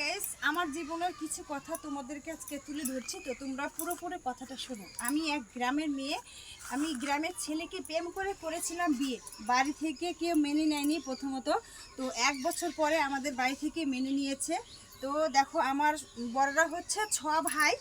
Guys, আমার জীবনের কিছু কথা তোমাদেরকে আজকে তুলে ধরছি, তো তোমরা পুরোপুরি কথাটা শোনো। আমি এক গ্রামের মেয়ে, আমি গ্রামের ছেলেকে প্রেম করে করেছিলাম বিয়ে। বাড়ি থেকে কেউ মেনে নেয়নি প্রথমত, তো 1 বছর পরে আমাদের বাড়ি থেকে মেনে নিয়েছে। তো দেখো, আমার বড়রা হচ্ছে 6 ভাই।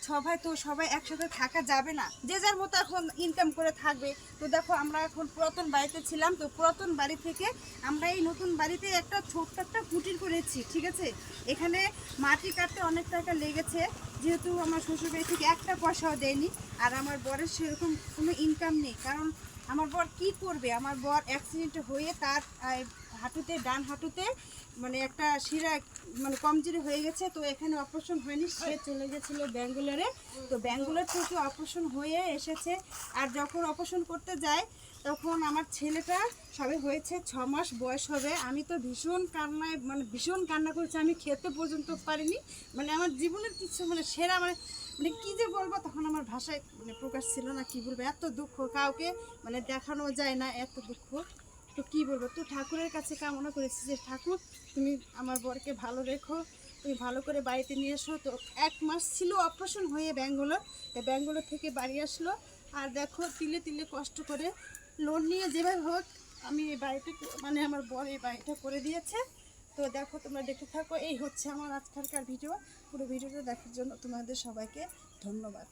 6 ভাই, তো সবাই একসাথে থাকা যাবে না, যে যার মতো এখন ইনকাম করে থাকবে। তো দেখো, আমরা এখন পুরাতন বাড়িতে ছিলাম, তো পুরাতন বাড়ি থেকে আমরা এই নতুন বাড়িতে একটা ছোট্ট একটা কুটির করেছি, ঠিক আছে। এখানে মাটি কাটতে অনেক টাকা লেগেছে, যেহেতু আমার শ্বশুরবাড়ি থেকে একটা পয়সাও দেয়নি। আর আমার বরের সেরকম কোনো ইনকাম নেই, কারণ আমার বর কি করবে। আমার বর অ্যাক্সিডেন্ট হয়ে তার হাঁটুতে, ডান হাঁটুতে মানে একটা শিরা মানে কমজোরি হয়ে গেছে। তো এখানে অপারেশন হয়নি, সে চলে গেছিলো ব্যাঙ্গালোরে। তো ব্যাঙ্গালোর থেকে অপারেশন হয়ে এসেছে। আর যখন অপারেশন করতে যায়, তখন আমার ছেলেটা সবে হয়েছে 6 মাস বয়স হবে। আমি তো ভীষণ কান্নায়, মানে ভীষণ কান্না করেছি, আমি খেতে পর্যন্ত পারিনি। মানে আমার জীবনের কিছু মানে সেরা মানে মানে কী যে বলবো, তখন আমার ভাষায় মানে প্রকাশ ছিল না। কি বলবো, এত দুঃখ কাউকে মানে দেখানো যায় না, এত দুঃখ। তো কী বলবো, তো ঠাকুরের কাছে কামনা করেছি যে ঠাকুর, তুমি আমার বরকে ভালো রেখো, তুমি ভালো করে বাড়িতে নিয়ে এসো। তো 1 মাস ছিল অপারেশন হয়ে ব্যাঙ্গালোর, ব্যাঙ্গালোর থেকে বাড়ি আসলো। আর দেখো, তিলে তিলে কষ্ট করে লোন নিয়ে যেভাবে হোক আমি এই বাড়িটা, মানে আমার বর এই বাড়িটা করে দিয়েছে। তো দেখো, তোমরা দেখতে থাকো। এই হচ্ছে আমার আজকালকার ভিডিও। পুরো ভিডিওটা দেখার জন্য তোমাদের সবাইকে ধন্যবাদ।